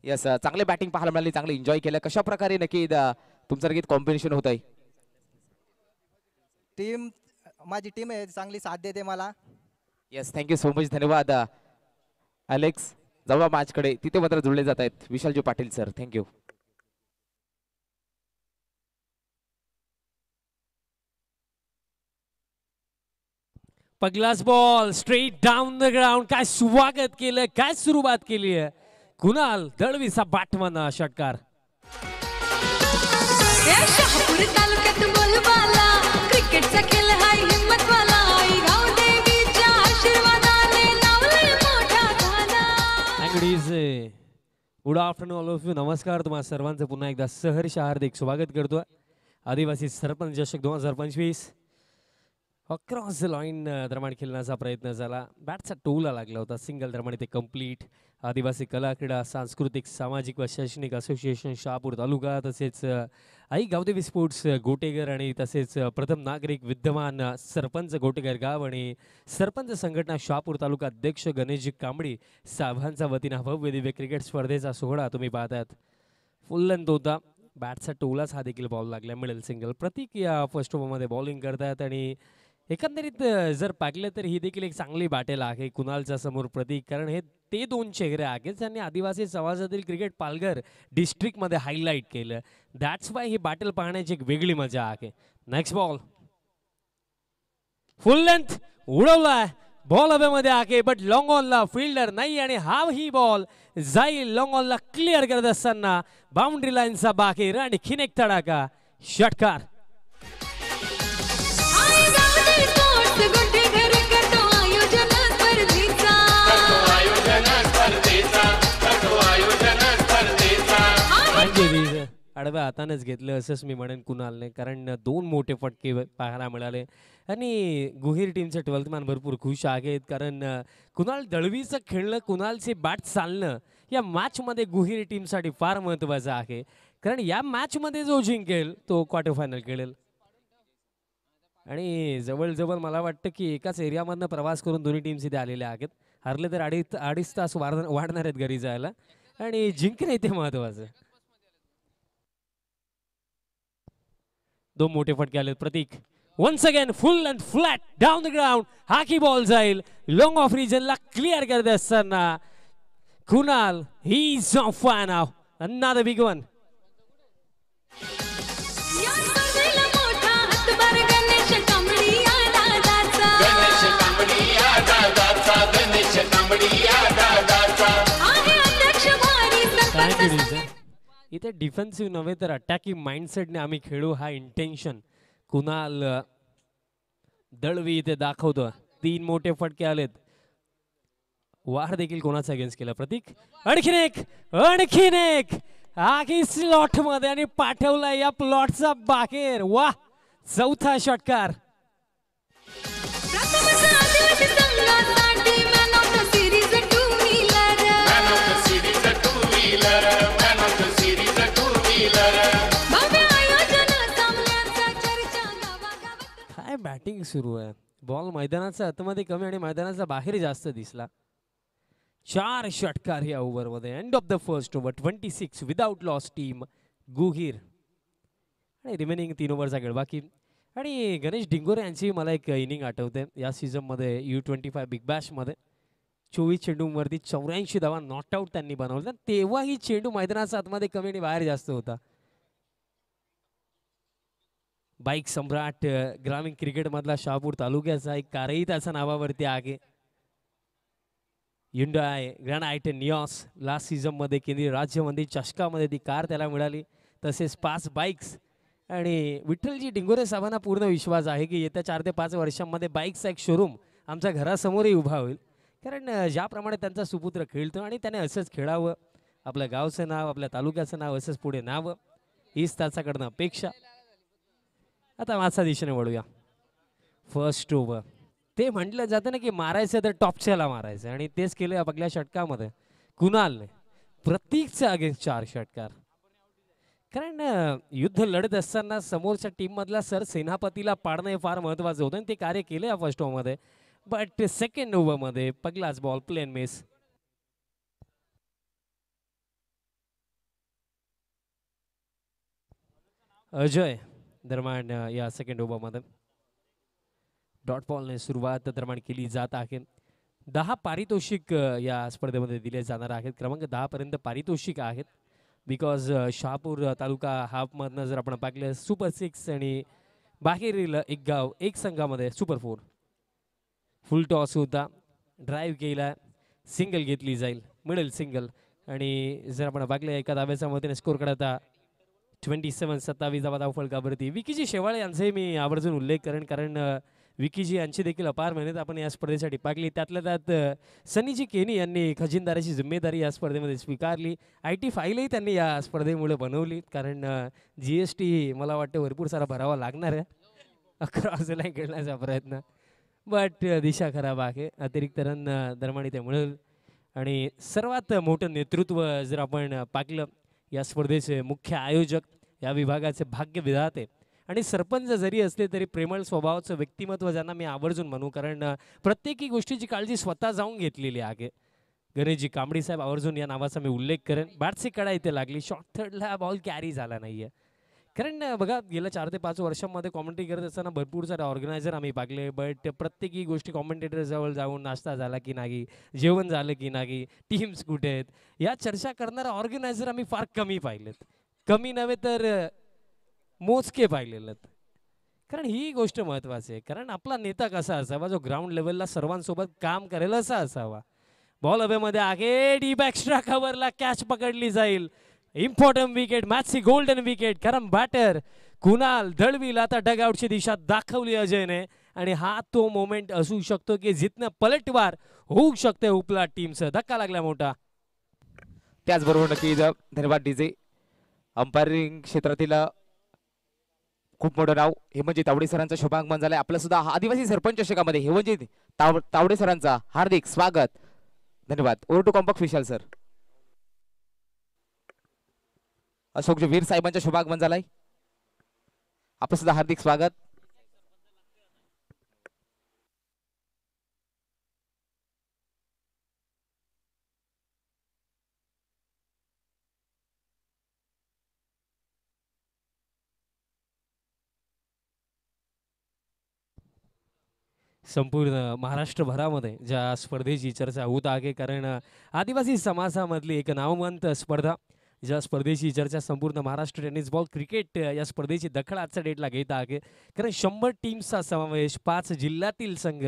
Yes, चांगले batting पाहायला मिळाली, चांगले एन्जॉय केलं. कशा प्रकारे नक्की तुमचं नक्की कॉम्बिनेशन होत आहे? टीम माझी टीम आहे, चांगली साथ देते मला. यस, थँक्यू सो मच, धन्यवाद अलेक्स. जाऊया मॅचकडे, तिथे मात्र जुळले जात आहेत विशालजी पाटील सर. थँक्यू. पगलाच ball straight down the ground. काय स्वागत केलं, काय सुरुवात केली आहे कुणाल दळवीचा बॅटमन षटकार. तालुक्यात बोलबाला क्रिकेटचा खेळ हाय हिम्मतवाला. गाव देवीच्या आशीर्वादाने नावलंय मोठा झाला. Good afternoon all of you. नमस्कार, तुम्हा सर्वांचं पुन्हा एकदा सहर्ष हार्दिक स्वागत करतो. आदिवासी सरपंच चषक 2025 अक्रॉस द लाईन दरम्यान खेळण्याचा प्रयत्न झाला. बॅटचा टोला लागला होता सिंगल दरम्यान ते कंप्लीट. आदिवासी कला क्रीडा सांस्कृतिक सामाजिक व शैक्षणिक असोसिएशन शहापूर तालुका, तसेच आई गावदेवी स्पोर्ट्स गोटेगर आणि तसेच प्रथम नागरिक विद्यमान सरपंच गोटेगर गाव आणि सरपंच संघटना शहापूर तालुका अध्यक्ष गणेशजी कांबडी साहेबांच्या वतीनं भव्य दिव्य क्रिकेट स्पर्धेचा सोहळा तुम्ही पाहतात. फुल लेंथ होता. बॅटचा टोलाच हा देखील बॉल लागला, मिडल सिंगल. प्रतीक या फर्स्ट ओव्हरमध्ये बॉलिंग करतात आणि एकंदरीत जर पाहिलं तर ही देखील एक चांगली बॅटल आहे कुणालच्या समोर प्रतीक, कारण हे ते दोन चेहरे आहेत ज्यांनी आदिवासी समाजातील क्रिकेट पालघर डिस्ट्रिक्टमध्ये हायलाईट केलं. दॅट्स वाय ही बॅटल पाहण्याची एक वेगळी मजा आहे. नेक्स्ट बॉल फुल लेंथ उडवलाय, बॉल हवेमध्ये आहे बट लॉंग ऑनला फिल्डर नाही आणि हा ही बॉल जाईल लॉंग ऑनला क्लिअर करत असताना बाउंड्री लाईनचा बाहेर आणि खिनेक तडाका षटकार. आडव्या हातानेच घेतलं असंच मी म्हणेन कुणालने, कारण दोन मोठे फटके पाहायला मिळाले आणि गुहीर टीमचे 12th मॅन भरपूर खुश आहेत, कारण कुणाल दळवीचं खेळणं, कुणालचे बॅट चालणं या मॅचमध्ये गुहीर टीमसाठी फार महत्त्वाचं आहे, कारण या मॅचमध्ये जो जिंकेल तो क्वार्टर फायनल खेळेल. आणि जवळजवळ मला वाटतं की एकाच एरियामधनं प्रवास करून दोन्ही टीम्स इथे आलेल्या आहेत. हरले तर अडीच तास वाढणार आहेत घरी जायला आणि जिंकणे ते महत्त्वाचं. दोन मोठे फटके आले. Prateek once again full and flat down the ground. हा की बॉल जाईल लॉंग ऑफ रिजनला क्लिअर करत असताना Kunal he is of fire now. Another big one. इथे डिफेन्सिव्ह नव्हे तर अटॅकिंग माइंडसेटने आम्ही खेळू हा इंटेन्शन कुणाल दळवी इथे दाखवतो. तीन मोठे फटके आलेत. वार देखील कोणाचा अगेन्स्ट केला प्रतीक. आणखीन एक आगी स्लॉट मध्ये आणि पाठवला या प्लॉटचा बाहेर. वा, चौथा षटकार. काय बॅटिंग सुरू आहे. बॉल मैदानाच्या आतमध्ये कमी आणि मैदानाच्या बाहेर जास्त दिसला. 4 षटकार या ओव्हरमध्ये. End of the first over 26 without loss team गुहीर आणि रिमेनिंग 3 ओव्हरचा खेळ बाकी. आणि गणेश डिंगोरे यांची मला एक इनिंग आठवते या सीझनमध्ये U25 बिग बॅशमध्ये. 24 चेंडूंवरती 84 धावा नॉट आउट त्यांनी बनवलं. तेव्हा ही चेंडू मैदानाच्या आतमध्ये कमी आणि बाहेर जास्त होता. बाईक सम्राट ग्रामीण क्रिकेट मधला शहापूर तालुक्याचा एक कारही त्याच्या नावावरती आहे. Hyundai grand आयटन Nios last season मध्ये केंद्रीय राज्यमंत्री चषकामध्ये ती कार त्याला मिळाली. तसेच 5 बाईक्स. आणि विठ्ठलजी डिंगोरे साहेबांना पूर्ण विश्वास आहे की येत्या 4 ते 5 वर्षांमध्ये बाईकचा एक शोरूम आमच्या घरासमोरही उभा होईल, कारण ज्याप्रमाणे त्यांचा सुपुत्र खेळतो आणि त्याने असंच खेळावं, आपल्या गावचं नाव आपल्या तालुक्याचं नाव असंच पुढे न्यावं हीच त्याच्याकडनं अपेक्षा. आता माझ्या दिशेने वळूया. फर्स्ट ओव्हर ते म्हटलं जातं ना की मारायचं तर टॉपच्याला मारायचं आणि तेच केलं या पहिल्या षटकामध्ये कुणालने. प्रतीकच्या अगेन्स्ट 4 षटकार. कारण युद्ध लढत असताना समोरच्या टीम मधला सर सेनापतीला पाडणं हे फार महत्त्वाचं होतं आणि ते कार्य केलं या फर्स्ट ओव्हरमध्ये. बट सेकंड ओव्हरमध्ये पहिलाच बॉल प्लेन मिस. अजय दरम्यान या सेकंड ओव्हरमध्ये डॉट बॉलने सुरुवात दरम्यान केली जात आहे. 10 पारितोषिक या स्पर्धेमध्ये दिले जाणार आहेत. क्रमांक 10 पर्यंत पारितोषिक आहेत. बिकॉज शहापूर तालुका हाफमधनं जर आपण पाहिलं सुपर 6 आणि बाहेरील एक गाव एक संघामध्ये सुपर 4. फुल टॉस होता, ड्राईव्ह केला, सिंगल घेतली जाईल, मिडल सिंगल. आणि जर आपण पाहिलं एका धाब्याच्या मदतीने स्कोर करता 27-27 धावा फलकावरती. विकीजी शेवाळे यांचाही मी आवर्जून उल्लेख करेन, कारण विकीजी यांची देखील अपार मेहनत आपण या स्पर्धेसाठी पाहिली. त्यातल्या त्यात सनीजी केनी यांनी खजिनदाराची जिम्मेदारी या स्पर्धेमध्ये स्वीकारली. IT फाईलही त्यांनी या स्पर्धेमुळे बनवली, कारण GST मला वाटतं भरपूर सारा भरावा लागणार आहे 11 वाजेला खेळण्याचा प्रयत्न. बट दिशा खराब आहे. अतिरिक्त रन दरम्यान ते मिळेल. आणि सर्वात मोठं नेतृत्व जर आपण पाहिलं या स्पर्धेचे मुख्य आयोजक, या विभागाचे भाग्य विधाते आणि सरपंच जरी असले तरी प्रेमळ स्वभावाचं व्यक्तिमत्व ज्यांना मी आवर्जून म्हणू, कारण प्रत्येकी गोष्टीची काळजी स्वतः जाऊन घेतलेली आहे. गणेशजी कांबडी साहेब आवर्जून या नावाचा मी उल्लेख करेन. बॅटची कडा इथे लागली, शॉर्ट थर्डला बॉल कॅरी झाला नाहीये. कारण बघा गेल्या 4 ते 5 वर्षांमध्ये कॉमेंट्री करत असताना भरपूर सारे ऑर्गनायझर आम्ही पाहिले, बट प्रत्येकी गोष्टी कॉमेंटेटर जवळ जाऊन नाश्ता झाला की नाही, जेवण झालं की नाही, टीम्स कुठे आहेत, या चर्चा करणारा ऑर्गनायझर आम्ही फार कमी पाहिलेत. कमी नव्हे तर मोजके पाहिलेले. कारण ही गोष्ट महत्त्वाची आहे. कारण आपला नेता कसा असावा, जो ग्राउंड लेवलला सर्वांसोबत काम करेल असा असावा. बॉल हवेमध्ये आहे, डीप एक्स्ट्रा कव्हरला कॅच पकडली जाईल. इम्पॉर्टंट विकेट, मॅचची गोल्डन विकेट. कारण बॅटर कुणाल दळवील आता डगआउटची दिशा दाखवली अजयने. आणि हा तो मोमेंट असू शकतो की जिथनं पलटवार होऊ शकते उपला टीमचं. धक्का लागला मोठा. त्याचबरोबर नक्की धन्यवाद DJ. अंपायरिंग क्षेत्रातील खूप मोठं नाव हेमंत तावडे सरांचा शुभागमन झालाय. आपलं सुद्धा आदिवासी सरपंच चषकामध्ये हेमंत तावडे सरांचा हार्दिक स्वागत. धन्यवाद. Over to compact Vishal sir. Ashok Veer साहेबांचा शुभागमन झालाय. आपलं सुद्धा हार्दिक स्वागत. संपूर्ण महाराष्ट्रभरामध्ये ज्या स्पर्धेची चर्चा होत आहे, कारण आदिवासी समाजामधली एक नामवंत स्पर्धा, ज्या स्पर्धेची चर्चा संपूर्ण महाराष्ट्र टेनिस बॉल क्रिकेट या स्पर्धेची दखल आजच्या डेटला घेत आहे. कारण 100 टीम्सचा समावेश, 5 जिल्ह्यातील संघ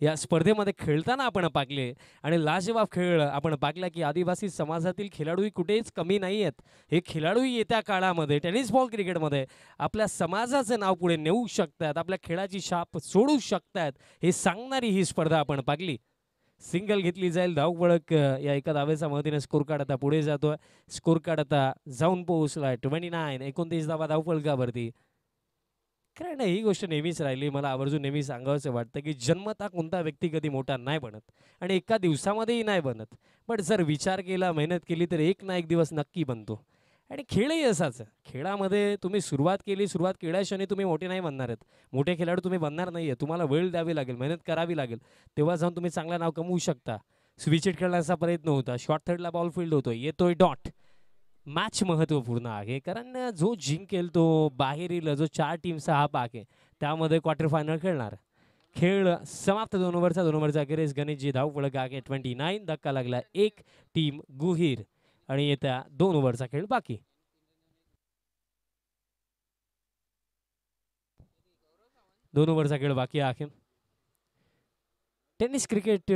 या स्पर्धेमध्ये खेळताना आपण पाहिले. आणि लाजवाब खेळ आपण पाहिला की आदिवासी समाजातील खेळाडूही कुठेच कमी नाही आहेत. हे खेळाडूही येत्या काळामध्ये टेनिस बॉल क्रिकेटमध्ये आपल्या समाजाचं नाव पुढे नेऊ शकतात, आपल्या खेळाची छाप सोडू शकतात, हे सांगणारी ही स्पर्धा आपण पाहिली. सिंगल घेतली जाईल. धावपळक या एका धावेच्या मदतीने स्कोर कार्ड आता पुढे जातोय. स्कोर कार्ड आता जाऊन पोहोचलाय 29 धावा धावपळकावरती. कारण ही गोष्ट नेहमीच राहिली, मला आवर्जून नेहमी सांगावंसं वाटतं की जन्मता कोणता व्यक्ती कधी मोठा नाही बनत आणि एका दिवसामध्येही नाही बनत. पण जर विचार केला, मेहनत केली तर एक ना एक दिवस नक्की बनतो. आणि खेळही असाच. खेळामध्ये तुम्ही सुरुवात केल्या क्षणी तुम्ही मोठे नाही बनणार आहेत. मोठे खेळाडू तुम्ही बनणार नाही आहे. तुम्हाला वेळ द्यावी लागेल, मेहनत करावी लागेल, तेव्हा जाऊन तुम्ही चांगलं नाव कमवू शकता. स्विचेट खेळण्याचा प्रयत्न होता, शॉर्ट थर्डला बॉल फील्ड होतोय, येतोय डॉट. मॅच महत्त्वपूर्ण आहे, कारण जो जिंकेल तो बाहेरील जो 4 टीमचा हा पाक आहे त्यामध्ये क्वार्टर फायनल खेळणार. खेळ समाप्त. 2 ओव्हरचा अखेरीस गणेशजी धावपळक आहे 29. धक्का लागला 1 टीम गुहीर. आणि येत्या 2 ओव्हरचा खेळ बाकी. आहे. टेनिस क्रिकेट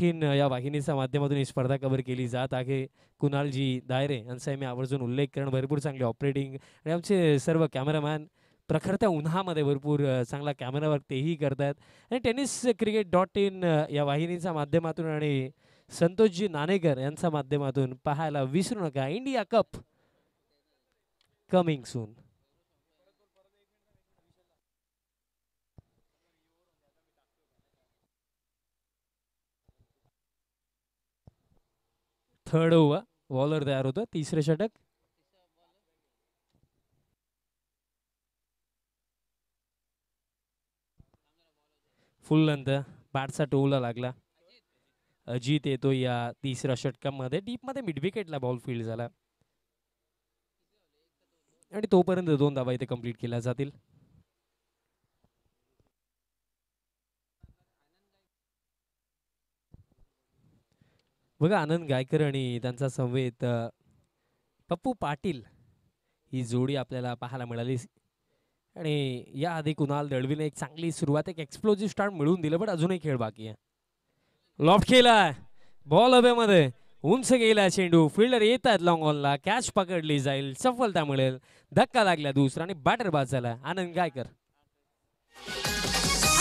.in या वाहिनीच्या माध्यमातून ही स्पर्धा कव्हर केली जात आहे. कुणालजी दायरे यांचा मी आवर्जून उल्लेख करणं. भरपूर चांगली ऑपरेटिंग आणि आमचे सर्व कॅमेरामॅन प्रखरत्या उन्हामध्ये भरपूर चांगला कॅमेरावर तेही करतात. आणि टेनिस क्रिकेट .in या वाहिनीच्या माध्यमातून आणि संतोषजी नाणेकर यांच्या माध्यमातून पाहायला विसरू नका. India cup coming soon. Third over bowler तयार होतं. 3रे षटक. फुल लेंथ बॅटचा टोला लागला. अजित येतो या 3ऱ्या षटकामध्ये. डीपमध्ये मिड विकेटला बॉल फील्ड झाला. आणि तोपर्यंत 2 धावा इथे कंप्लीट केल्या जातील. बघा आनंद गायकर आणि त्यांचा समवेत पप्पू पाटील ही जोडी आपल्याला पाहायला मिळाली. आणि याआधी कुणाल दळवीने एक चांगली सुरुवात, एक एक्सप्लोजिव्ह स्टार्ट मिळवून दिलं, पण अजूनही खेळ बाकी आहे. लॉफ्ट केलाय, बॉल हवेमध्ये, उंच गेला चेंडू, फिल्डर येत आहेत लॉंग ऑनला, कॅच पकडली जाईल, सफलता मिळेल, धक्का लागला दुसरा आणि बॅटर बाद झाला आनंद गायकर.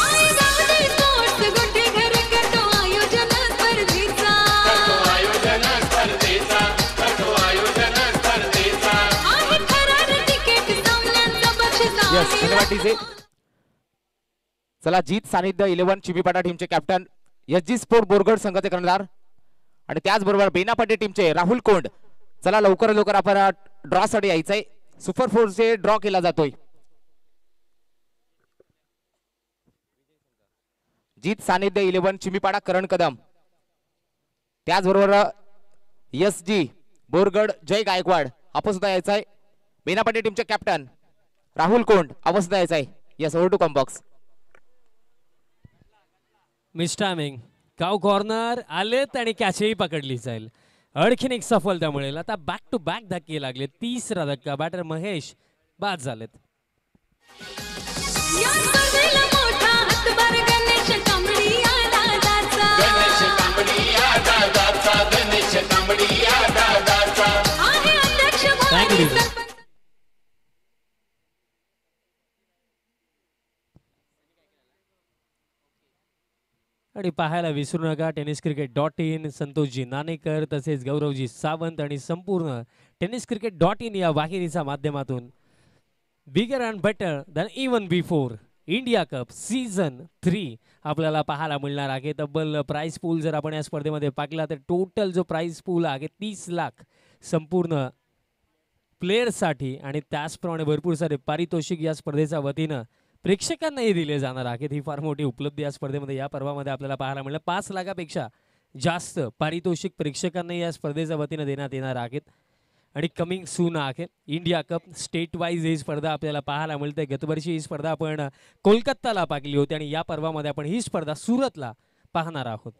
आहे गावठी स्पोर्ट्स गुड्डे घर करतो आयोजन स्पर्धेचा. आहे थरार तिकीट सामन्यांचा बक्षीस यस आहे. धन्यवाद डीजे. चला जीत सानिध्य 11 चिमीपाडा टीमचे कॅप्टन एसजी स्पोर्ट बोरगड संघाचे कर्णधार आणि त्याचबरोबर बेनापट्टी टीमचे राहुल कोंड. चला लवकर लवकर आपण ड्रॉ साठी यायचंय. सुपर 4 चे ड्रॉ केला जातोय. जीत सानिध्य 11 चिमीपाडा करण कदम, त्याचबरोबर एसजी बोरगड जय गायकवाड आपण सुद्धा यायचंय. बेनापट्टी टीमचे कॅप्टन राहुल कोंड आपण सुद्धा यायचंय. Yes over to comm box. Miss timing, काव कॉर्नर आलेत आणि कॅचही पकडली जाईल. आणखीन एक सफलता मिळेल. आता बॅक टू बॅक धक्के लागले. तिसरा धक्का, बॅटर महेश बाद झालेत. या स्पर्धेला मोठा हातभार गणेश कांबळी या दादाचा. आहे अध्यक्ष Thank you, भारी Didi. सरपंच. आणि पाहायला विसरू नका tenniscricket.in, संतोषजी नाणेकर तसेच गौरवजी सावंत आणि संपूर्ण tenniscricket.in या वाहिनीच्या माध्यमातून बिगर and better than even before India cup season 3 आपल्याला पाहायला मिळणार आहे. तब्बल प्राइस पूल जर आपण या स्पर्धेमध्ये पाहिला तर टोटल जो प्राइस पूल आहे 30 लाख संपूर्ण प्लेयर्ससाठी आणि त्याचप्रमाणे भरपूर सारे पारितोषिक या स्पर्धेच्या वतीनं प्रेक्षकांनाही दिले जाणार आहेत. ही फार मोठी उपलब्धी या स्पर्धेमध्ये या पर्वामध्ये आपल्याला पाहायला मिळेल. 5 लाखापेक्षा जास्त पारितोषिक प्रेक्षकांनाही या स्पर्धेच्या वतीनं देण्यात येणार आहेत. आणि कमिंग सून आहे इंडिया कप स्टेट वाईज ही स्पर्धा आपल्याला पाहायला मिळते. गतवर्षी ही स्पर्धा आपण कोलकाताला पाहिली होती आणि या पर्वामध्ये आपण ही स्पर्धा सुरतला पाहणार आहोत.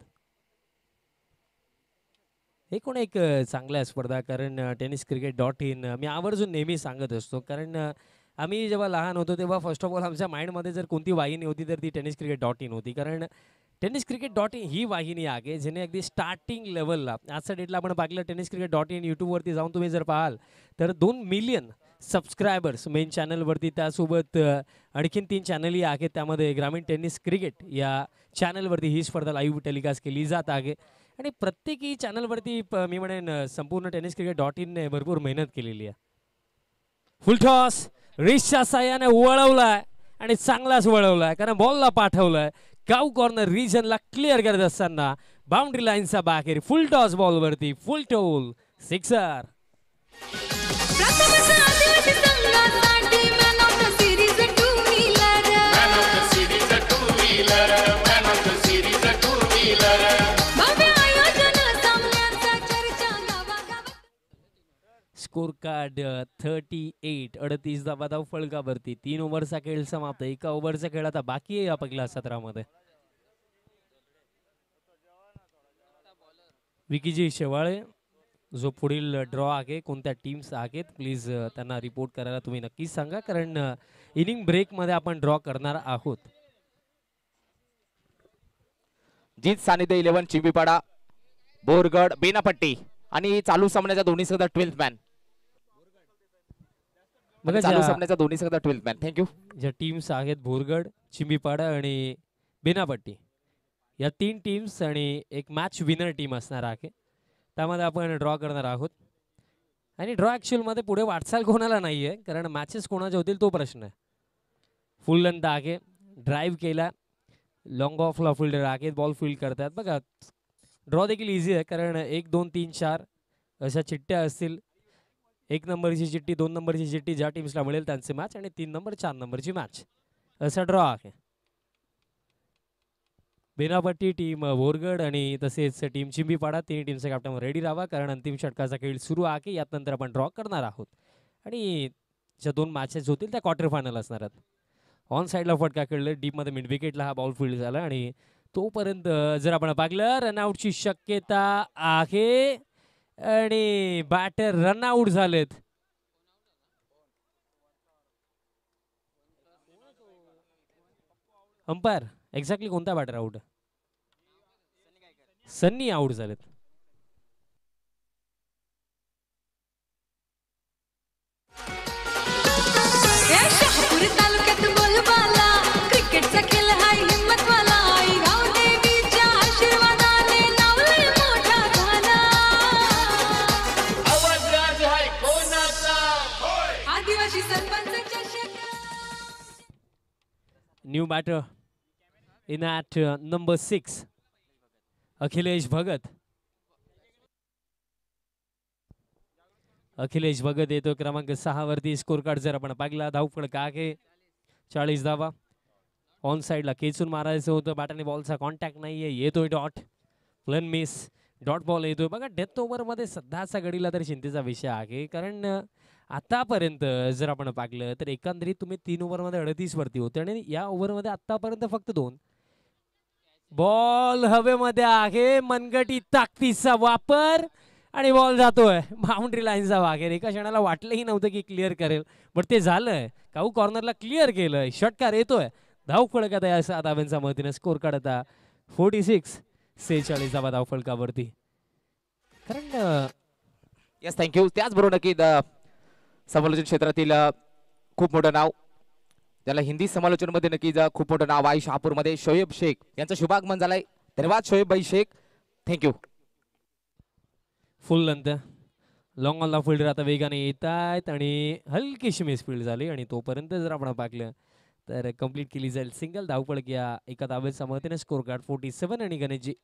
एकूण एक चांगल्या स्पर्धा, कारण tenniscricket.in मी आवर्जून नेहमी सांगत असतो, कारण आम्ही जेव्हा लहान होतो तेव्हा फर्स्ट ऑफ ऑल आमच्या माइंडमध्ये जर कोणती वाहिनी होती तर ती tenniscricket.in होती. कारण tenniscricket.in ही वाहिनी आहे जिने अगदी स्टार्टिंग लेवलला आजच्या डेटला आपण पाहिलं tenniscricket.in यूट्यूबवरती जाऊन तुम्ही जर पाहाल तर 2 मिलियन सबस्क्रायबर्स मेन चॅनलवरती, त्यासोबत आणखीन 3 चॅनलही आहेत. त्यामध्ये ग्रामीण टेनिस क्रिकेट या चॅनलवरती ही स्पर्धा लाईव्ह टेलिकास्ट केली जात आहे. आणि प्रत्येकी चॅनलवरती मी म्हणेन संपूर्ण tenniscricket.in भरपूर मेहनत केलेली आहे. फुल टॉस रिशच्या साह्याने वळवलाय आणि चांगलाच वळवलाय, कारण बॉलला पाठवलाय. काव कॉर्नर रिजनला क्लिअर करत असताना बाउंड्री लाईनचा बाहेर फुल टॉस बॉलवरती फुल टोल सिक्सर. प्रथमच आदिवासी संघासाठी man of the series two wheeler. भव्य आयोजन सामन्यांचा चर्चा गावागावात. स्कोर कार्ड 38, 38 धावा फलकावरती. 3 ओव्हरचा खेळ समाप्त. 1 ओव्हरचा खेळ आता बाकी आहे या पहिल्या सत्रामध्ये. विकीजी शेवाळे जो पुढील ड्रॉ आहे, कोणत्या टीम्स आहेत प्लीज त्यांना रिपोर्ट करायला तुम्ही नक्कीच सांगा, कारण इनिंग ब्रेक मध्ये आपण ड्रॉ करणार आहोत. जीत सानिध्य 11 चिमीपाडा बोरगड बेनापट्टी आणि चालू सामन्याच्या दोन्ही संघात 12th मॅन. बघा चालू सामन्याच्या दोन्ही संघात 12th मॅन. थँक्यू. ज्या टीम्स आहेत भोरगड, चिंबीपाडा आणि बेनापट्टी या 3 टीम्स आणि एक मॅच विनर टीम असणार आहे. त्यामध्ये आपण ड्रॉ करणार आहोत. आणि ड्रॉ ॲक्च्युअलमध्ये पुढे वाटचाल कोणाला नाही आहे, कारण मॅचेस कोणाच्या होतील तो प्रश्न आहे. फुल लेंथ आहे, ड्राईव्ह केला, लॉंग ऑफला फिल्डर आहे, बॉल फील्ड करतात. बघा ड्रॉ देखील इझी आहे, कारण 1, 2, 3, 4 अशा चिठ्ठ्या असतील. 1 नंबरची चिठ्ठी, 2 नंबरची चिठ्ठी ज्या टीम्सला मिळेल त्यांचे मॅच, आणि 3 नंबर 4 नंबरची मॅच असा ड्रॉ आहे. बेनापट्टी टीम बोरगड आणि तसेच टीम चिंबीपाडा, 3 टीमचे कॅप्टन रेडी राहा, कारण अंतिम षटकाचा खेळ सुरू आहे. यात नंतर आपण ड्रॉ करणार आहोत. आणि ज्या 2 मॅचेस होतील त्या क्वार्टर फायनल असणार आहेत. ऑन साईडला फटका खेळले डीपमध्ये मिड विकेटला हा बॉल फील्ड झाला आणि तोपर्यंत जर आपण पाहिलं रनआउटची शक्यता आहे आणि बॅटर रनआउट झालेत. अंपायर एक्झॅक्टली कोणता बॅटर आउट? सन्नी आउट झालेत. या शहापूर तालुक्यात बोलबाला क्रिकेटचा खेळ हाय हिम्मतवाला आई राव देवीच्या आशीर्वादाने नावलंय मोठा झाला. आदिवासी सरपंचाच्या शेतात new batter in at number 6 Akhilesh Bhagat. Akhilesh Bhagat येतो क्रमांक 6 वरती. स्कोर कार्ड जर आपण पाहिला धावफलक आहे 40 धावा. ऑन साईडला खेचून मारायचं होतं बॅटाने बॉलचा कॉन्टॅक्ट नाहीये. येतोय dot plan miss dot ball येतोय. बघा डेथ ओव्हरमध्ये सध्याचा घडीला तर चिंतेचा विषय आहे कारण आतापर्यंत जर आपण पाहिलं तर एकंदरीत तुम्ही 3 ओव्हरमध्ये 38 वरती होते आणि या ओव्हरमध्ये आतापर्यंत फक्त 2 बॉल हवेमध्ये आहे. मनगटी ताकदीचा वापर आणि बॉल जातोय बाउंड्री लाईनचा बाहेर. एका क्षणाला वाटलंही नव्हतं की क्लिअर करेल बट ते झालंय. काऊ कॉर्नरला क्लिअर केलंय. षटकार येतोय. धावफलक आता या 7 धाव्यांच्या मदतीने स्कोर कार्ड आता 46 धावा धावफलकावरती. कारण येस थँक्यू. त्याचबरोबर नक्की समालोचन क्षेत्रातील खूप मोठं नाव ज्याला हिंदी समालोचन मध्ये नक्की खूप मोठं नाव आहे शहापूरमध्ये शोएब शेख यांचं शुभागमन झालंय. धन्यवाद Shoaib bhai Shaikh. Thank you. Full length long ऑनला फिल्डर आता वेगाने येत आहेत आणि हलकीशी मिस फील्ड झाली आणि तोपर्यंत जर आपण पाहिलं तर कंप्लीट केली जाईल सिंगल धावपळक या एका धावेच्या मदतीने. स्कोर कार्ड 47 आणि गणेशजी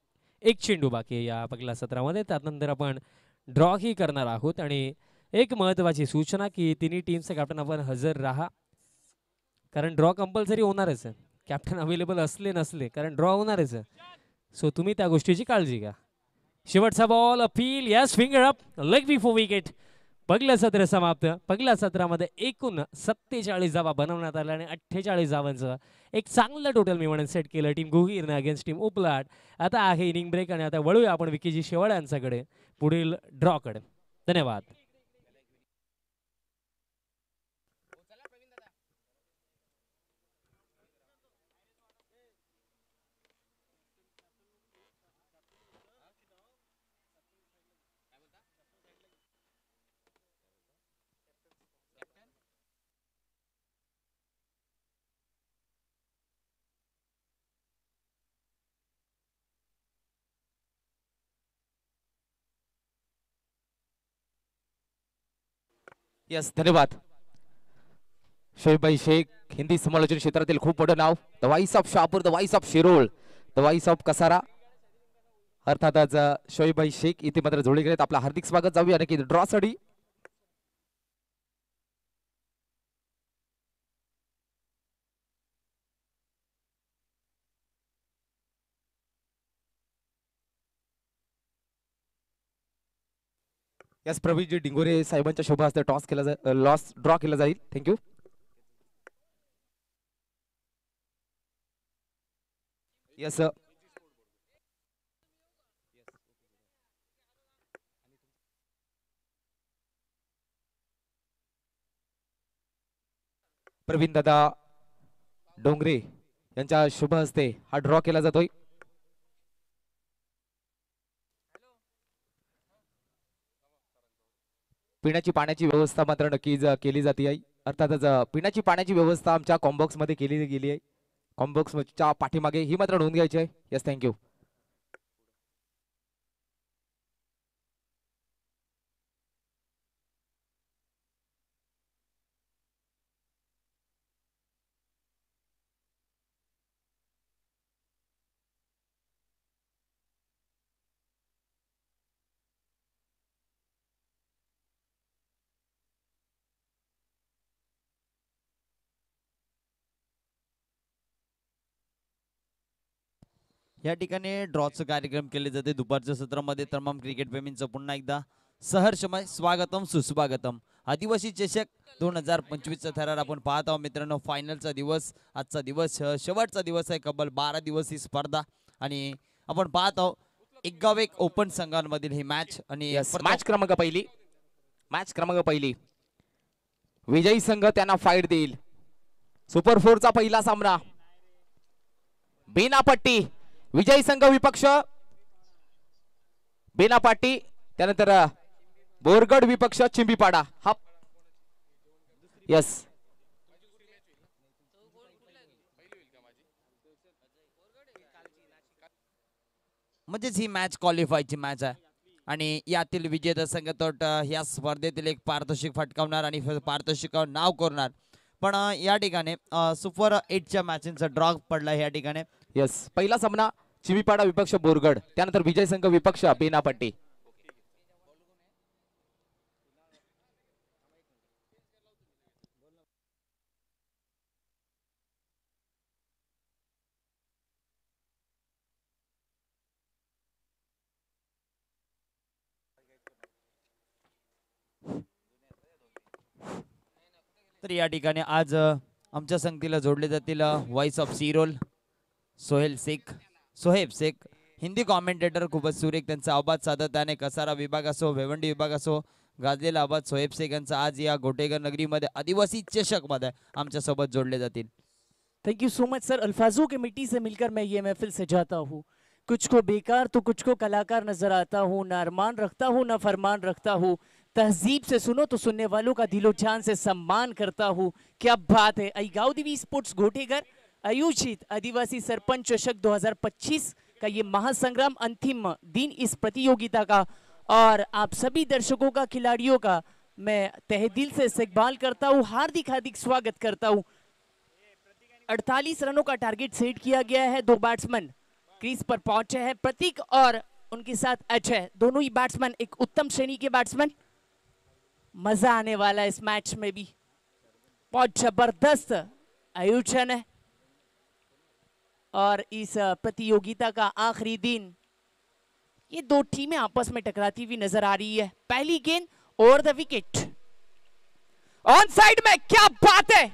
एक चेंडू बाकी आहे या पहिल्या सत्रामध्ये. त्यानंतर आपण ड्रॉ ही करणार आहोत आणि एक महत्त्वाची सूचना की तिन्ही टीमचे कॅप्टन आपण हजर राहा कारण ड्रॉ कंपल्सरी होणारच आहे. कॅप्टन अवेलेबल असले नसले कारण ड्रॉ होणारच आहे. सो तुम्ही त्या गोष्टीची काळजी घ्या. शेवटचा ball appeal yes finger up leg before wicket. पहिलं सत्र समाप्त. पहिल्या सत्रामध्ये एकूण 47 धावा बनवण्यात आल्या आणि 48 धावांचं एक चांगलं टोटल मी म्हणून सेट केलं टीम गोहीरने अगेन्स्ट टीम उपलाट. आता आहे इनिंग ब्रेक आणि आता वळूया आपण विकीजी शेवाळ यांच्याकडे पुढील ड्रॉकडे. धन्यवाद. यस धन्यवाद शोएब भाई शेख. हिंदी समालोचन क्षेत्रातील खूप मोठं नाव. The voice of Shahapur, the voice of Shirol, the voice of Kasara. अर्थातच शोएब भाई शेख इथे मात्र जोडले गेलेत. आपलं हार्दिक स्वागत. जाऊया नक्की ड्रॉ साठी. यस प्रवीणजी डिंगोरे साहेबांच्या शोभा हस्ते टॉस केला जाईल ड्रॉ केला जाईल. थँक्यू. यस प्रवीण दादा डोंगरे यांच्या शुभ हस्ते हा ड्रॉ केला जातोय. पिण्याची पाण्याची व्यवस्था मात्र नक्कीच केली जाते आहे. अर्थातच पिण्याची पाण्याची व्यवस्था आमच्या कॉम्बॉक्स मध्ये केली गेली आहे. कॉम्बॉक्सच्या पाठीमागे ही मात्र नोंद घ्यायची आहे. Yes thank you. या ठिकाणी ड्रॉचं कार्यक्रम केले जाते दुपारच्या सत्रामध्ये. तमाम क्रिकेट प्रेमींचं पुन्हा एकदा सहर्षमय स्वागतम सुस्वागतम. आदिवासी चषक 2025चा थरार आपण पाहत आहोत मित्रांनो. फायनलचा दिवस, आजचा दिवस शेवटचा दिवस आहे. कबल 12 दिवस ही स्पर्धा आणि आपण पाहत आहोत एक गाव एक ओपन संघांमधील ही मॅच. आणि मॅच क्रमांक पहिली विजयी संघ त्यांना फाईट देईल. सुपर 4चा पहिला सामना बेनापट्टी विजयी संघ विपक्ष बेनापट्टी, त्यानंतर बोरगड विपक्ष चिंबीपाडा. हा यस म्हणजेच ही मॅच क्वालिफायची मॅच आहे आणि यातील विजेता संघ तो या स्पर्धेतील एक पारितोषिक फटकावणार आणि पारितोषिकावर नाव करणार. पण या ठिकाणी सुपर 8च्या मॅचचा ड्रॉ पडला या ठिकाणी. यस पहिला सामना चिंबीपाडा विपक्ष बोरगड, त्यानंतर विजय संघ विपक्ष बेनापट्टी. तर या ठिकाणी आज आमच्या संगतीला जोडले जातील व्हॉइस ऑफ सिरोल सोहेब शेख, हिंदी कॉमेंटेटर. खूपच सुरेख त्यांचा आवाज सातत्याने कसारा विभाग असो, भिवंडी विभाग असो, गाजलेला आवाज सोहेब शेख यांचा आज या गोटेगर नगरीमध्ये आदिवासी चषक मध्ये आमच्या सोबत जोडले जातील. Thank you so much sir. अल्फाजों की मिट्टी से मिलकर मैं ये महफिल सजाता हूँ. कुछ को बेकार तो कुछ को कलाकार नजर आता हूँ. ना अरमान रखता हूँ ना फरमान रखता हूँ. तहजीब से सुनो तो सुनने वालों का दिलो जान से सम्मान करता हूँ. क्या बात है. गावदेवी स्पोर्ट्स घोटेगर आयोजित आदिवासी सरपंच चषक 2025 का ये महासंग्राम अंतिम दिन इस प्रतियोगिता का, और आप सभी दर्शकों का, खिलाड़ियों का मैं तहे दिल से इस्तकबाल करता हूँ. हार्दिक हार्दिक स्वागत करता हूँ. 48 रनों का टारगेट सेट किया गया है. 2 बैट्समैन क्रीज पर पहुंचे हैं, प्रतीक और उनके साथ अजय, दोनों ही बैट्समैन एक उत्तम श्रेणी के बैट्समैन. मजा आने वाला है इस मैच में भी. बहुत जबरदस्त आयोजन है और इस प्रतियोगिता का आखिरी दिन ये 2 टीमें आपस में टकराती हुई नजर आ रही है. पहली गेंद over the wicket on side में. क्या बात है.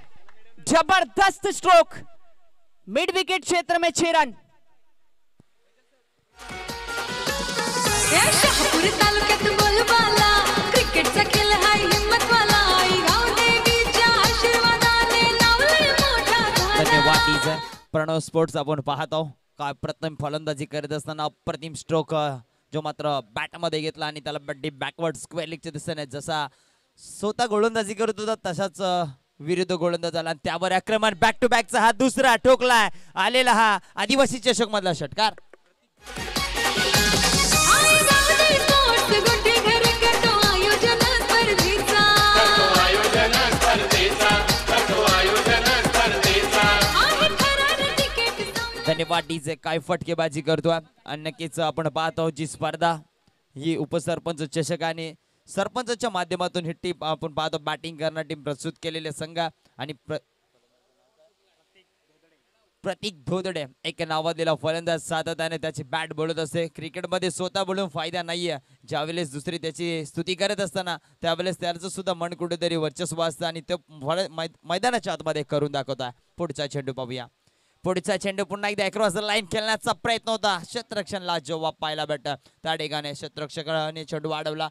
जबरदस्त स्ट्रोक. मिड विकेट क्षेत्र में 6 रन. या शहापूर तालुक्यात बोलबाला क्रिकेटचा खेळ हाय हिम्मतवाला. आई गावदेवीच्या आशीर्वादाने नावलंय मोठा झाला. धन्यवाद टीचर. प्रणव स्पोर्ट्स आपण पाहत आहोत काय प्रथम फलंदाजी करत असताना अप्रतिम स्ट्रोक जो मात्र बॅट मध्ये घेतला आणि त्याला बड्डी बॅकवर्ड स्क्वेअर लेगच्या दिशेने जसा स्वतः गोलंदाजी करत होता तशाच विरुद्ध गोलंदाज आला आणि त्यावर आक्रमण बॅक टू बॅकचा हा दुसरा ठोकलाय आलेला हा आदिवासी चषक मधला षटकार. आई गावदेवी स्पोर्ट्स घोटेगर करतो आयोजन स्पर्धेचा. आहे थरार तिकीट संपलं. धन्यवाद डीजे. काय फटकेबाजी करतोय आणि नक्कीच आपण पाहत आहोत जी स्पर्धा ही उपसरपंच चषक आणि सरपंचच्या माध्यमातून ही टीम आपण पाहतो बॅटिंग करणार टीम प्रस्तुत केलेले संघ आणि प्रतीक धोदडे एक नावाजलेला फलंदाज सातत्याने त्याची बॅट बोलत असते. क्रिकेटमध्ये स्वतः बोलून फायदा नाहीये. ज्यावेळेस दुसरी त्याची स्तुती करत असताना त्यावेळेस त्याचं सुद्धा मन कुठेतरी वर्चस्व असतं आणि ते मैदानाच्या आतमध्ये करून दाखवता. पुढचा चेंडू पाहूया. पुढचा चेंडू पुन्हा एकदा अक्रॉस द लाईन खेळण्याचा प्रयत्न होता. क्षेत्ररक्षणला जवाब पाहायला भेटत. त्या ठिकाणी क्षेत्ररक्षकाने चेंडू वाढवला.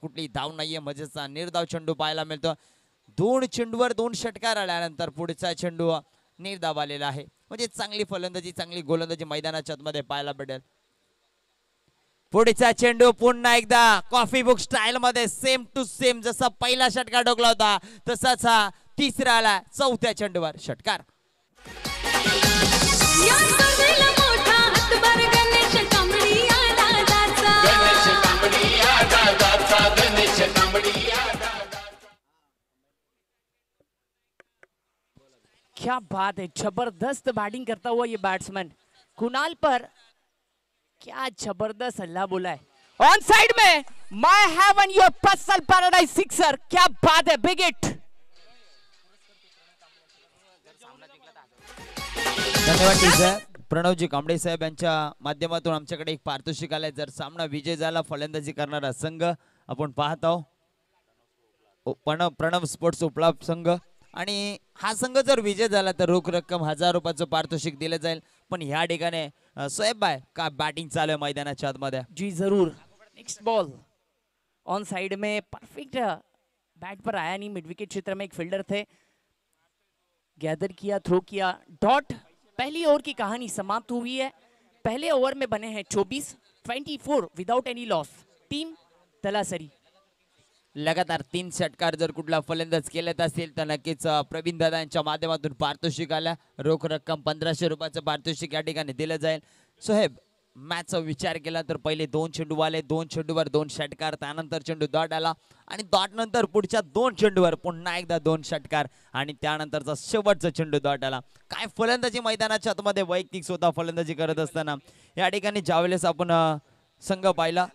कुठली धाव नाहीये. मजेचा निर्धाव चेंडू पाहायला मिळतो. 2 चेंडूवर 2 षटकार आल्यानंतर पुढचा चेंडू निर्धाव आलेला आहे. म्हणजे चांगली फलंदाजी चांगली गोलंदाजी मैदानाच्या आतमध्ये पाहायला भेटेल. पुढचा चेंडू पुन्हा एकदा कॉफी बुक स्टाईल मध्ये सेम टू सेम जसा पहिला षटकार डोकला होता तसाच हा तिसरा आला. 4थ्या चेंडूवर षटकार. या स्पर्धेला मोठा हातभार गणेश कांबळी या दादाचा. क्या बात है. जबरदस्त बैटिंग करता हुआ ये बैट्समैन कुणाल पर क्या जबरदस्त हल्ला बोला है. ऑन साइड में my heaven your personal paradise sixer. क्या बात है. Big hit. धन्यवाद टीचर. प्रणवजी कांबळे साहेब यांच्या माध्यमातून आमच्याकडे एक पारितोषिक आलंय. जर सामना विजय झाला फलंदाजी करणारा संघ आपण पाहत आहोत प्रणव स्पोर्ट्स उपलाभ संघ आणि हा संघ जर विजय झाला तर रोख रक्कम 1000 रुपयाचं पारितोषिक दिलं जाईल. पण ह्या ठिकाणी सोहेब भाई का बॅटिंग चालू आहे मैदानाच्या आतमध्ये. जी जरूर. नेक्स्ट बॉल ऑन साइड में परफेक्ट बैट पर आया नहीं, मिड विकेट क्षेत्र में एक फील्डर थे, गैदर किया, थ्रो किया, डॉट. पहली ओवर की कहानी समाप्त हुई है. पहले ओवर में बने हैं 24 without any loss. Team Talasari. लगातार 3 षटकार जर कुठला फलंदाज केलेत असतील तर नक्कीच प्रवीण दादा यांच्या माध्यमातून पारितोषिक आल्या. रोख रक्कम 1500 रुपयाचं पारितोषिक या ठिकाणी दिलं जाईल. सोहेब, मॅचचा विचार केला तर पहिले 2 चेंडू आले, 2 चेंडूवर 2 षटकार, त्यानंतर चेंडू डॉट आला आणि डॉट नंतर पुढच्या 2 चेंडूवर पुन्हा एकदा 2 षटकार आणि त्यानंतरचा शेवटचा चेंडू डॉट आला. काय फलंदाजी मैदानाच्या आतमध्ये वैयक्तिक स्वतः फलंदाजी करत असताना या ठिकाणी ज्यावेळेस आपण संघ पाहिला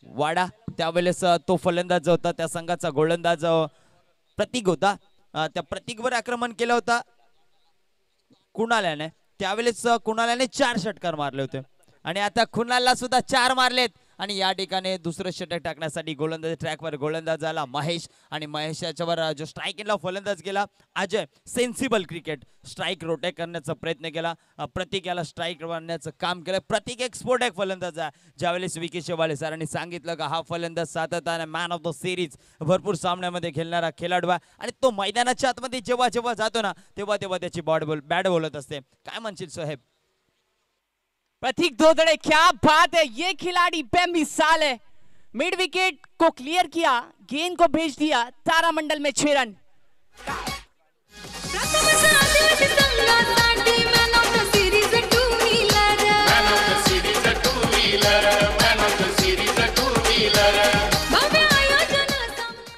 वाडा, त्यावेळेस तो फलंदाज जो होता त्या संघाचा गोलंदाज प्रतीक होता. त्या प्रतीकवर आक्रमण केलं होतं कुणाल्याने. त्यावेळेस कुणाल्याने 4 षटकार मारले होते आणि आता कुणालला सुद्धा 4 मारलेत आणि या ठिकाणी दुसरं षटक टाकण्यासाठी गोलंदाज ट्रॅकवर गोलंदाज आला महेश आणि महेश याच्यावर जो स्ट्राईक केला फलंदाज गेला Ajay. Sensible cricket, strike rotate करण्याचा प्रयत्न केला. प्रतीक याला स्ट्राईक मारण्याचं काम केलं. प्रतीक एक स्फोटक फलंदाज आहे. ज्यावेळेस विकी शेवाळे सरांनी सांगितलं का हा फलंदाज सातत्याने मॅन ऑफ द सिरीज भरपूर सामन्यामध्ये खेळणारा खेळाडू आहे आणि तो मैदानाच्या आतमध्ये जेव्हा जेव्हा जातो ना तेव्हा तेव्हा त्याची बॅट बोलत असते. काय म्हणशील सोहेब? प्रतीक धोदड़े, क्या बात है, ये खिलाड़ी बेमिसाल है. मिड विकेट को क्लियर किया, गेंद को भेज दिया तारामंडल में 6 रन. प्रथम आदिवासी संघासाठी man of the series two wheeler. भव्य आयोजन सामना.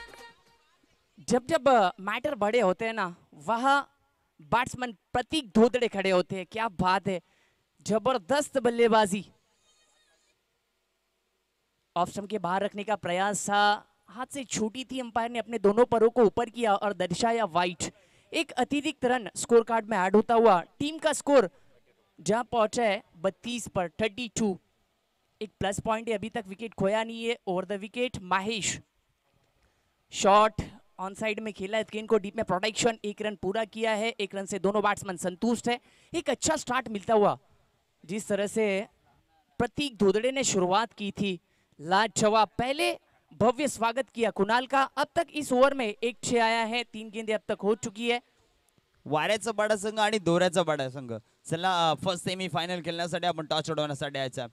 जब जब मैटर बड़े होते हैं ना वहाँ बैट्समैन प्रतीक धोदड़े खड़े होते हैं. क्या बात है, जबरदस्त बल्लेबाजी. ऑफ स्टंप के बाहर रखने का प्रयास था, हाथ से छूटी थी. अंपायर ने अपने दोनों परों को ऊपर किया और दर्शाया वाइट. एक अतिरिक्त रन स्कोर कार्ड में ऐड होता हुआ टीम का स्कोर जहां पहुंचा है 32 पर 32. एक प्लस पॉइंट है, अभी तक विकेट खोया नहीं है. Over the wicket Mahesh, shot on side में खेला है, गेंद को डीप में प्रोटेक्शन. 1 रन पूरा किया है. 1 रन से दोनों बैट्समैन संतुष्ट है. एक अच्छा स्टार्ट मिलता हुआ जिस तरह से प्रतीक धोदड़े ने शुरुआत की थी, लाजवाब. पहले भव्य स्वागत किया कुणाल का. अब तक इस ओवर में 1 6 आया है, 3 गेंदें अब तक हो चुकी है. वाऱ्याचा बडा संघ आणि दोऱ्याचा बडा संघ. चला फर्स्ट सेमी फायनल खेळण्यासाठी आपण टॉस उडवण्यासाठी यायचा.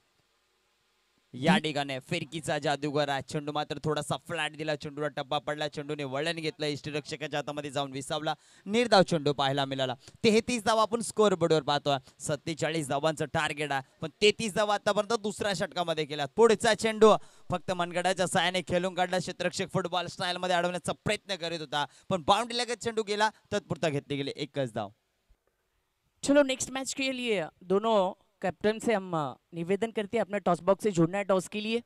या ठिकाणी फिरकीचा जादूगर आहे. चेंडू मात्र थोडासा फ्लॅट दिला, चेंडूला टप्पा पडला, चेंडूने वळण घेतलं, इष्टरक्षकाच्या हातामध्ये जाऊन विसावला. निर्धाव चेंडू पाहायला मिळाला. 33 धावा आपण स्कोर बोर्डवर पाहतोय. 47 धावांचं टार्गेट आहे पण 33 धावा आतापर्यंत दुसऱ्या षटकामध्ये केला. पुढचा चेंडू फक्त मनगडाच्या साहाय्याने खेळून काढला. क्षेत्ररक्षक फुटबॉल स्टाईल मध्ये अडवण्याचा प्रयत्न करीत होता पण बाउंड्री लगत चेंडू गेला, तत्पुरता घेतली गेली 1च धाव. चलो नेक्स्ट मैच के लिए दोनों कैप्टन से हम निवेदन करते हैं अपने टॉस बॉक्स से जुड़ना है टॉस के लिए.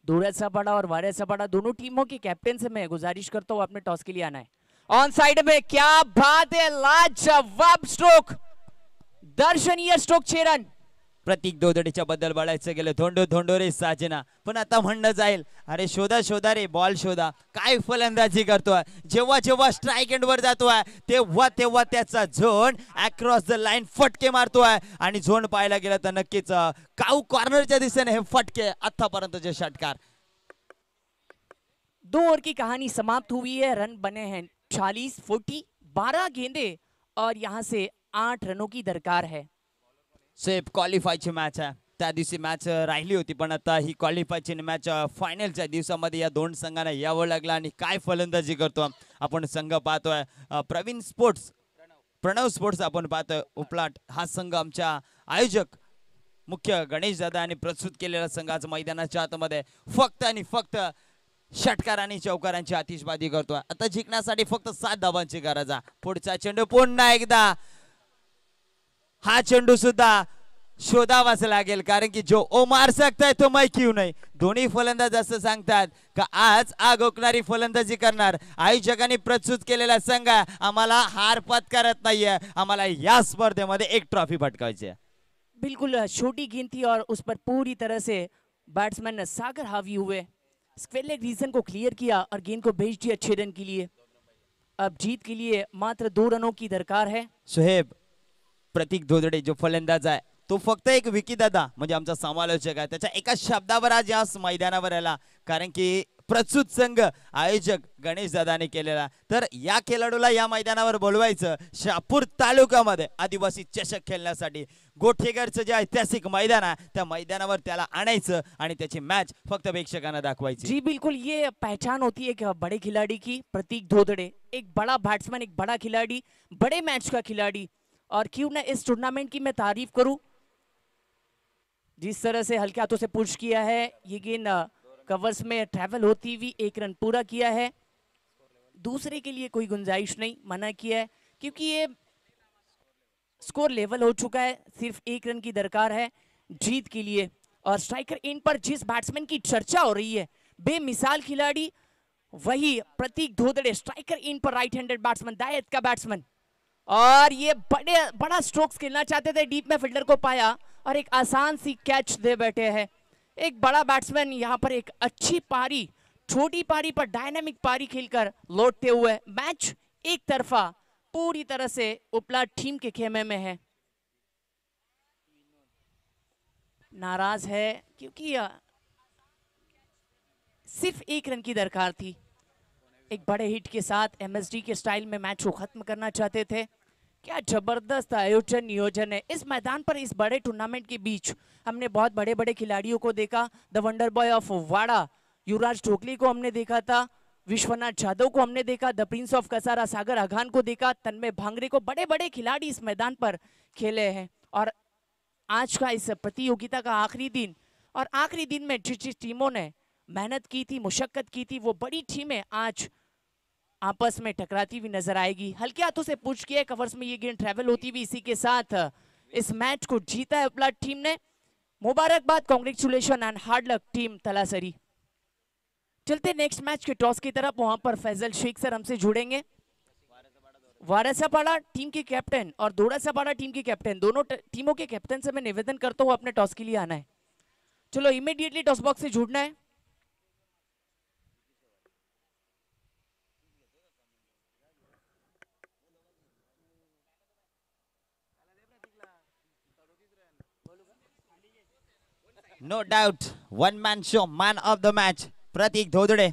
दोऱ्याचा बड़ा और वाऱ्याचा बड़ा दोनों टीमों के कैप्टन से मैं गुजारिश करता हूं अपने टॉस के लिए आना है. ऑन साइड में क्या बात है, लाजवाब स्ट्रोक, दर्शनीय स्ट्रोक. 6 रन. प्रतीक धोदडेच्या बद्दल बोलायचं गेलं धोंडो धोंडो रे साजना, पण आता म्हणणं जाईल अरे शोधा शोधा रे बॉल शोधा. काय फलंदाजी करतोय. जेव्हा जेव्हा स्ट्राईक एंड वर जातोय तेव्हा तेव्हा त्याचा झोन अक्रॉस द लाईन फटके मारतोय आणि झोन पाहायला गेलं तर नक्कीच काऊ कॉर्नरच्या दिशेने हे फटके आतापर्यंतचे षटकार. 2 ओवर की कहानी समाप्त हुई है. रन बने हैं 40 40, 12 गेंदे और यहां से 8 रनों की दरकार है. सेफ क्वालिफायची मॅच आहे. त्या दिवशी मॅच राहिली होती पण आता ही क्वालिफायची मॅच फायनलच्या दिवसामध्ये या दोन संघांना यावं लागलं आणि काय फलंदाजी करतो आपण संघ पाहतोय. प्रणव स्पोर्ट्स आपण पाहतोय उपलाट. हा संघ आमच्या आयोजक मुख्य गणेश दादा आणि प्रस्तुत केलेला संघाचं मैदानाच्या आतमध्ये फक्त आणि फक्त षटकार आणि चौकारांची आतिषबाजी करतोय. आता जिंकण्यासाठी फक्त 7 धावांची गरज आहे. पुढचा चेंडू पुन्हा एकदा, हा चेंडू सुद्धा शोधावाच लागेल कारण की जो ओ मार सकता है तो मैं क्यों नहीं. दोन्ही फलंदाज असं सांगतात का आज आग ओकणारी फलंदाजी करणार. आयोजकांनी प्रस्तुत केलेला संघ आम्हाला हार पत्करत नाहीये, आम्हाला या स्पर्धेमध्ये 1 ट्रॉफी पटकायची आहे. बिल्कुल छोटी गेंद थी और उस पर पूरी तरह से बैट्समैन सागर हावी हुए. स्क्वेयर लेग रीजन को क्लियर किया और गेंद को भेज दिया 6 रन के लिए। अब जीत के लिए मात्र 2 रनों की दरकार है। सोहेब, प्रतीक धोदडे जो फलंदाज आहे तो फक्त एक विकी दादा म्हणजे आमचा समालोचक आहे त्याच्या एका शब्दावर आज या मैदानावर आला, कारण की प्रस्तुत संघ आयोजक गणेश दादाने केलेला। तर या खेळाडूला या मैदानावर बोलवायचं शहापूर तालुक्यामध्ये आदिवासी चषक खेळण्यासाठी। गोठेकरचं जे ऐतिहासिक मैदान आहे त्या मैदानावर त्याला आणायचं आणि त्याची मॅच फक्त प्रेक्षकांना दाखवायची। जी बिल्कुल, ये पहचान होती है एक बड़े खिलाड़ी की। प्रतीक धोदड़े एक बड़ा बैट्समैन, एक बड़ा खिलाड़ी, बड़े मैच का खिलाड़ी। और क्यों ना इस टूर्नामेंट की मैं तारीफ करूं, जिस तरह से हल्के हाथों से पुश किया है, ये गेंद कवर्स में ट्रैवल होती हुई 1 रन पूरा किया है। दूसरे के लिए कोई गुंजाइश नहीं, मना किया है क्योंकि ये स्कोर लेवल हो चुका है। सिर्फ 1 रन की दरकार है जीत के लिए। और स्ट्राइकर इन पर जिस बैट्समैन की चर्चा हो रही है, बेमिसाल खिलाड़ी, वही प्रतीक धोदड़े। स्ट्राइकर इन पर राइट हैंडेड बैट्समैन, दाएं का बैट्समैन। और ये बड़ा स्ट्रोक्स खेलना चाहते थे, डीप में फील्डर को पाया और एक आसान सी कैच दे बैठे हैं। एक बड़ा बैट्समैन यहाँ पर एक अच्छी पारी, छोटी पारी पर डायनामिक पारी खेलकर लौटते हुए मैच एक तरफा पूरी तरह से उपला टीम के खेमे में है। नाराज है क्योंकि सिर्फ 1 रन की दरकार थी। एक बड़े हिट के साथ एमएसडी के स्टाइल में मैच को खत्म करना चाहते थे। क्या जबरदस्त आयोजन नियोजन है इस मैदान पर। इस बड़े टूर्नामेंट के बीच हमने बहुत बड़े बड़े खिलाड़ियों को देखा। द वंडर बॉय ऑफ वाड़ा युवराज टोकली को हमने देखा था, विश्वनाथ जाधव को हमने देखा, द प्रिंस ऑफ कसारा सागर अघान को देखा, तन्मय भांगरे को। बड़े बड़े खिलाड़ी इस मैदान पर खेले हैं। और आज का इस प्रतियोगिता का आखिरी दिन, और आखिरी दिन में जिस जिस टीमों ने मेहनत की थी, मुशक्कत की थी, वो बड़ी टीमें आज आपस में टकराती हुई नजर आएगी। हल्के हाथों से पुश किया, कवर्स में ये गेंद ट्रैवल होती हुई इसी के साथ इस मैच को जीता है उपला टीम ने। मुबारकबाद, कांग्रेचुलेशन एंड हार्ड लक टीम तलासरी। चलते नेक्स्ट मैच के टॉस की तरफ। वहां पर फैजल शेख सर हमसे जुड़ेंगे। वारसापाड़ा टीम के कैप्टन और दोड़ासापाड़ा टीम के कैप्टन, दोनों टीमों के कैप्टन से मैं निवेदन करता हूँ अपने टॉस के लिए आना है। चलो इमीडिएटली टॉस बॉक्स से जुड़ना है। No doubt one man show, man of the match Prateek धोदड़े